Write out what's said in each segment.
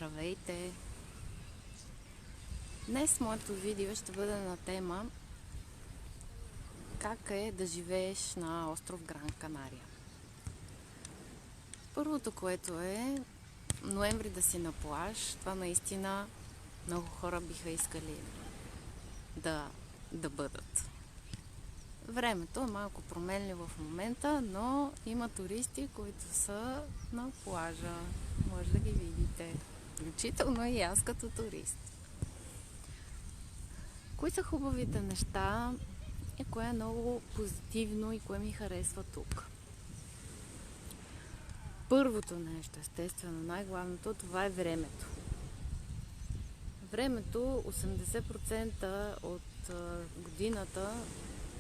Здравейте! Днес моето видео ще бъде на тема как е да живееш на остров Гран Канария. Първото, което е ноември да си на плаж, това наистина много хора биха искали да бъдат. Времето е малко променливо в момента, но има туристи, които са на плажа. Може да ги видите. Включително и аз като турист. Кои са хубавите неща и кое е много позитивно и кое ми харесва тук? Първото нещо, естествено, най-главното, това е времето. Времето 80% от годината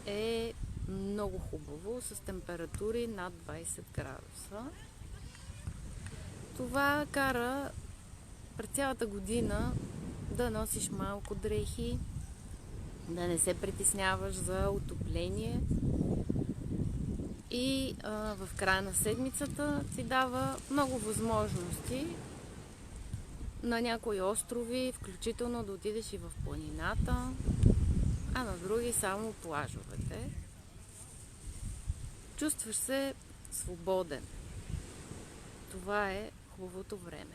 е много хубаво, с температури над 20 градуса. Това кара през цялата година да носиш малко дрехи, да не се притесняваш за отопление и в края на седмицата ти дава много възможности на някои острови, включително да отидеш и в планината, а на други само плажовете. Чувстваш се свободен. Това е хубавото време.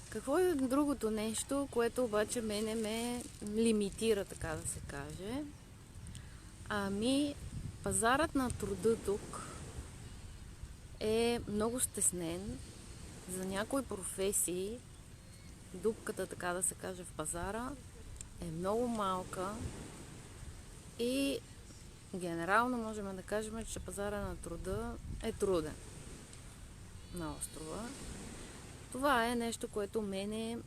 Какво е другото нещо, което обаче мене ме лимитира, така да се каже? Пазарът на труда тук е много стеснен. За някои професии дупката, така да се каже, в пазара е много малка и генерално можем да кажем, че пазара на труда е труден на острова. Това е нещо, което мене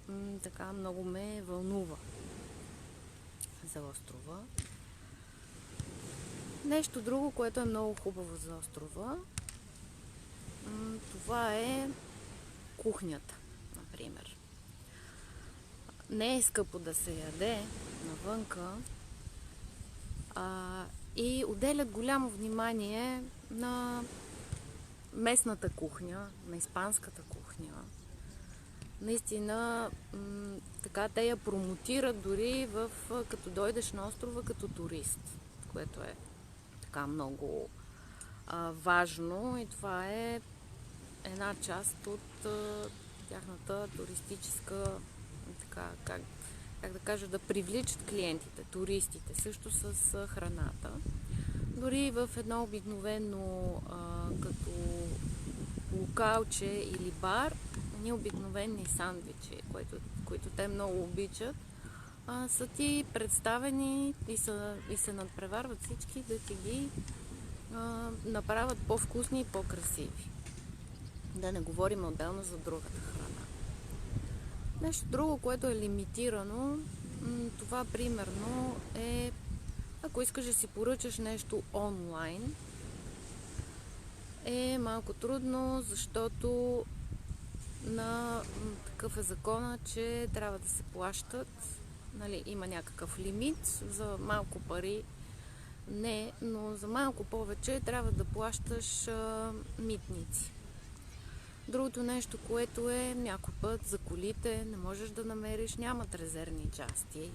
така много ме вълнува за острова. Нещо друго, което е много хубаво за острова, това е кухнята, например. Не е скъпо да се яде навънка и отделят голямо внимание на местната кухня, на испанската кухня. Наистина, така те я промотират дори като дойдеш на острова като турист, което е така много важно и това е една част от тяхната туристическа, така, как да кажа, да привличат клиентите, туристите, също с храната. Дори в едно обикновено като локалче или бар, ни обикновени сандвичи, които те много обичат, са ти представени и се надпреварват всички да ти ги направят по-вкусни и по-красиви. Да не говорим отделно за другата храна. Нещо друго, което е лимитирано, това примерно е, ако искаш да си поръчаш нещо онлайн, е малко трудно, защото такъв е закона, че трябва да се плащат, нали, има някакъв лимит за малко пари, не, но за малко повече трябва да плащаш митници. Другото нещо, което е някой път за колите не можеш да намериш, нямат резервни части.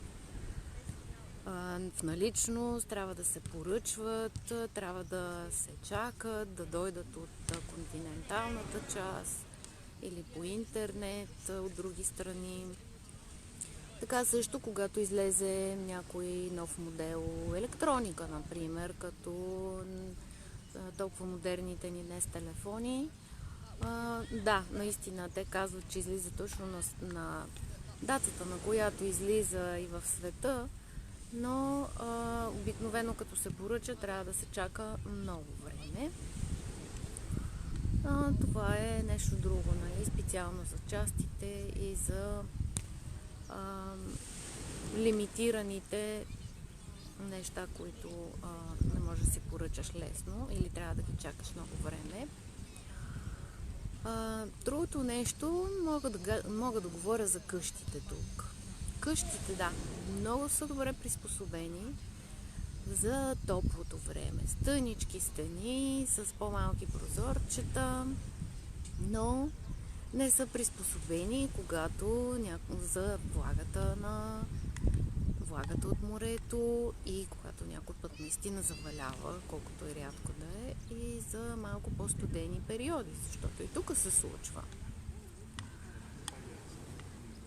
В наличност трябва да се поръчват, трябва да се чакат, да дойдат от континенталната част или по интернет от други страни. Така също, когато излезе някой нов модел електроника, например, като толкова модерните ни днес телефони, да, наистина те казват, че излиза точно на датата, на която излиза и в света, но обикновено като се поръча трябва да се чака много време. Това е нещо друго, нали? Специално за частите и за лимитираните неща, които не можеш да си поръчаш лесно или трябва да ги чакаш много време. Другото нещо, мога да говоря за къщите тук. Къщите, да, много са добре приспособени за топлото време. Стънички стени с по-малки прозорчета, но не са приспособени, когато за влагата от морето и когато някой път наистина завалява, колкото е рядко да е, и за малко по-студени периоди, защото и тук се случва.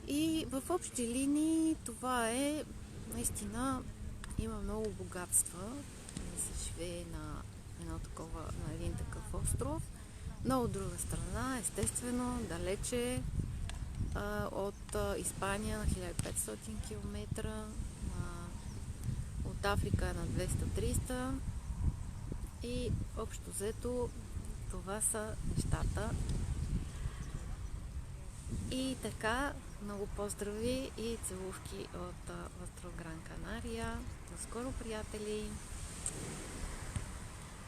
И в общи линии това е, наистина има много богатства да се живее на един такъв остров. Но от друга страна, естествено, далече от Испания на 1500 км, от Африка на 200-300 и общо взето това са нещата. И така, много поздрави и целувки от остров Гран Канария. До скоро, приятели!